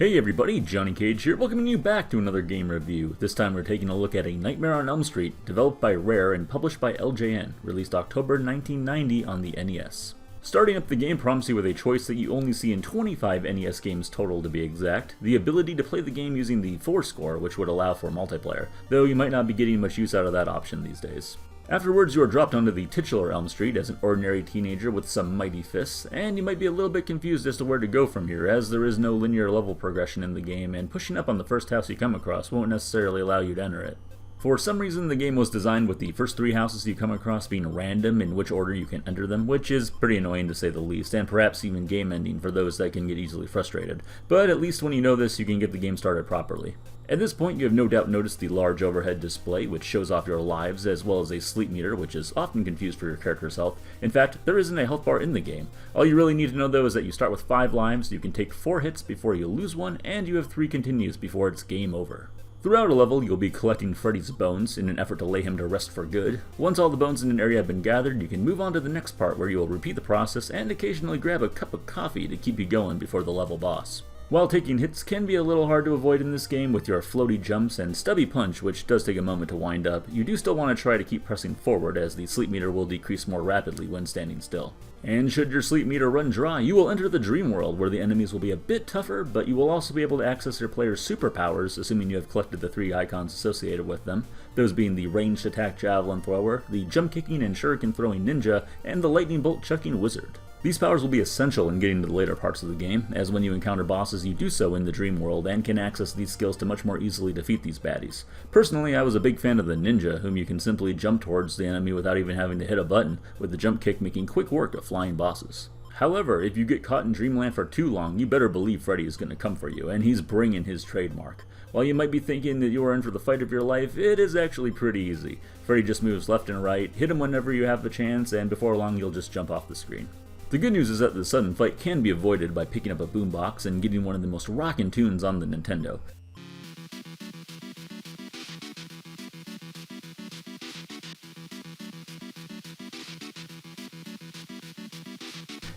Hey everybody, Johnny Cage here, welcoming you back to another game review. This time we're taking a look at A Nightmare on Elm Street, developed by Rare and published by LJN, released October 1990 on the NES. Starting up the game prompts you with a choice that you only see in 25 NES games total to be exact, the ability to play the game using the 4 score, which would allow for multiplayer, though you might not be getting much use out of that option these days. Afterwards, you are dropped onto the titular Elm Street as an ordinary teenager with some mighty fists, and you might be a little bit confused as to where to go from here, as there is no linear level progression in the game, and pushing up on the first house you come across won't necessarily allow you to enter it. For some reason, the game was designed with the first 3 houses you come across being random in which order you can enter them, which is pretty annoying to say the least, and perhaps even game-ending for those that can get easily frustrated. But at least when you know this, you can get the game started properly. At this point, you have no doubt noticed the large overhead display, which shows off your lives, as well as a sleep meter, which is often confused for your character's health. In fact, there isn't a health bar in the game. All you really need to know, though, is that you start with 5 lives, you can take 4 hits before you lose one, and you have 3 continues before it's game over. Throughout a level, you'll be collecting Freddy's bones in an effort to lay him to rest for good. Once all the bones in an area have been gathered, you can move on to the next part where you will repeat the process and occasionally grab a cup of coffee to keep you going before the level boss. While taking hits can be a little hard to avoid in this game with your floaty jumps and stubby punch, which does take a moment to wind up, you do still want to try to keep pressing forward as the sleep meter will decrease more rapidly when standing still. And should your sleep meter run dry, you will enter the dream world where the enemies will be a bit tougher, but you will also be able to access your player's superpowers, assuming you have collected the 3 icons associated with them, those being the ranged attack javelin thrower, the jump kicking and shuriken throwing ninja, and the lightning bolt chucking wizard. These powers will be essential in getting to the later parts of the game, as when you encounter bosses you do so in the dream world and can access these skills to much more easily defeat these baddies. Personally, I was a big fan of the ninja, whom you can simply jump towards the enemy without even having to hit a button, with the jump kick making quick work of flying bosses. However, if you get caught in Dreamland for too long, you better believe Freddy is going to come for you, and he's bringing his trademark. While you might be thinking that you are in for the fight of your life, it is actually pretty easy. Freddy just moves left and right, hit him whenever you have the chance, and before long you'll just jump off the screen. The good news is that the sudden fight can be avoided by picking up a boombox and getting one of the most rockin' tunes on the Nintendo.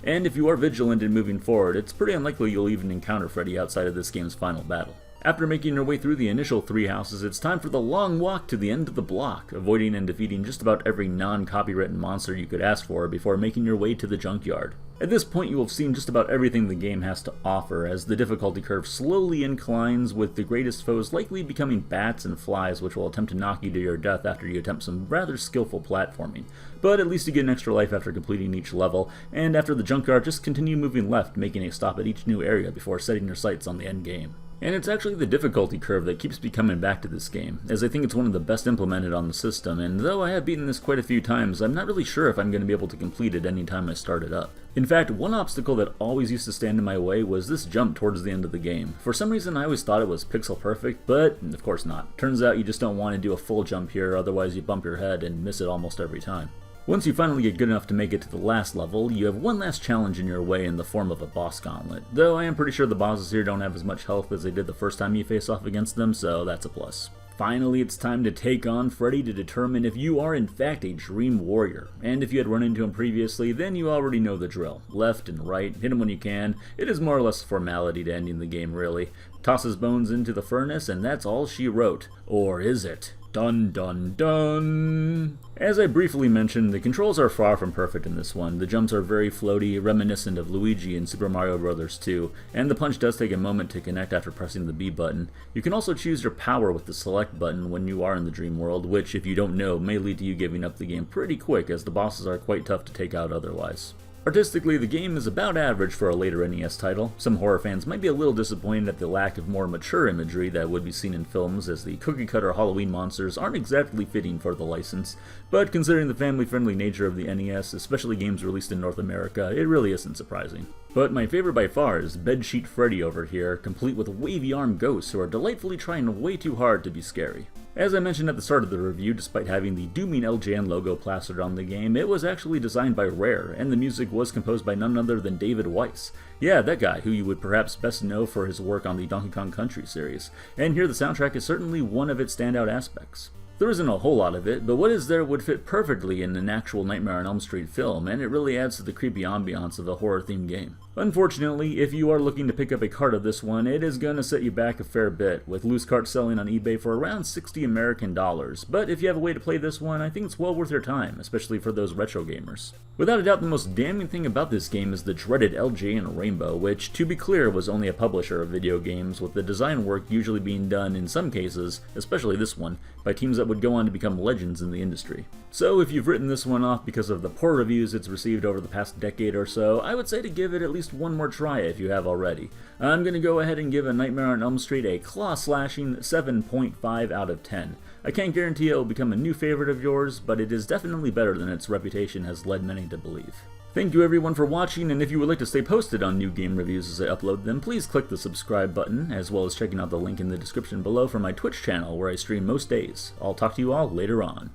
And if you are vigilant in moving forward, it's pretty unlikely you'll even encounter Freddy outside of this game's final battle. After making your way through the initial 3 houses, it's time for the long walk to the end of the block, avoiding and defeating just about every non-copywritten monster you could ask for before making your way to the junkyard. At this point, you will have seen just about everything the game has to offer, as the difficulty curve slowly inclines, with the greatest foes likely becoming bats and flies, which will attempt to knock you to your death after you attempt some rather skillful platforming. But at least you get an extra life after completing each level, and after the junkyard, just continue moving left, making a stop at each new area before setting your sights on the end game. And it's actually the difficulty curve that keeps me coming back to this game, as I think it's one of the best implemented on the system, and though I have beaten this quite a few times, I'm not really sure if I'm going to be able to complete it any time I start it up. In fact, one obstacle that always used to stand in my way was this jump towards the end of the game. For some reason I always thought it was pixel perfect, but of course not. Turns out you just don't want to do a full jump here, otherwise you bump your head and miss it almost every time. Once you finally get good enough to make it to the last level, you have one last challenge in your way in the form of a boss gauntlet, though I am pretty sure the bosses here don't have as much health as they did the first time you face off against them, so that's a plus. Finally, it's time to take on Freddy to determine if you are in fact a Dream Warrior, and if you had run into him previously, then you already know the drill. Left and right, hit him when you can, it is more or less a formality to ending the game really. Toss his bones into the furnace and that's all she wrote. Or is it? Dun dun dun! As I briefly mentioned, the controls are far from perfect in this one. The jumps are very floaty, reminiscent of Luigi in Super Mario Bros. 2, and the punch does take a moment to connect after pressing the B button. You can also choose your power with the select button when you are in the dream world, which, if you don't know, may lead to you giving up the game pretty quick, as the bosses are quite tough to take out otherwise. Artistically, the game is about average for a later NES title. Some horror fans might be a little disappointed at the lack of more mature imagery that would be seen in films, as the cookie-cutter Halloween monsters aren't exactly fitting for the license, but considering the family-friendly nature of the NES, especially games released in North America, it really isn't surprising. But my favorite by far is Bedsheet Freddy over here, complete with wavy arm ghosts who are delightfully trying way too hard to be scary. As I mentioned at the start of the review, despite having the dooming LJN logo plastered on the game, it was actually designed by Rare, and the music was composed by none other than David Weiss. Yeah, that guy, who you would perhaps best know for his work on the Donkey Kong Country series. And here the soundtrack is certainly one of its standout aspects. There isn't a whole lot of it, but what is there would fit perfectly in an actual Nightmare on Elm Street film, and it really adds to the creepy ambiance of a horror-themed game. Unfortunately, if you are looking to pick up a cart of this one, it is going to set you back a fair bit, with loose carts selling on eBay for around 60 American dollars. But if you have a way to play this one, I think it's well worth your time, especially for those retro gamers. Without a doubt, the most damning thing about this game is the dreaded LJN Rainbow, which, to be clear, was only a publisher of video games, with the design work usually being done, in some cases, especially this one, by teams that would go on to become legends in the industry. So if you've written this one off because of the poor reviews it's received over the past decade or so, I would say to give it at least one more try if you have already. I'm going to go ahead and give A Nightmare on Elm Street a claw-slashing 7.5 out of 10. I can't guarantee it will become a new favorite of yours, but it is definitely better than its reputation has led many to believe. Thank you everyone for watching, and if you would like to stay posted on new game reviews as I upload them, please click the subscribe button, as well as checking out the link in the description below for my Twitch channel where I stream most days. I'll talk to you all later on.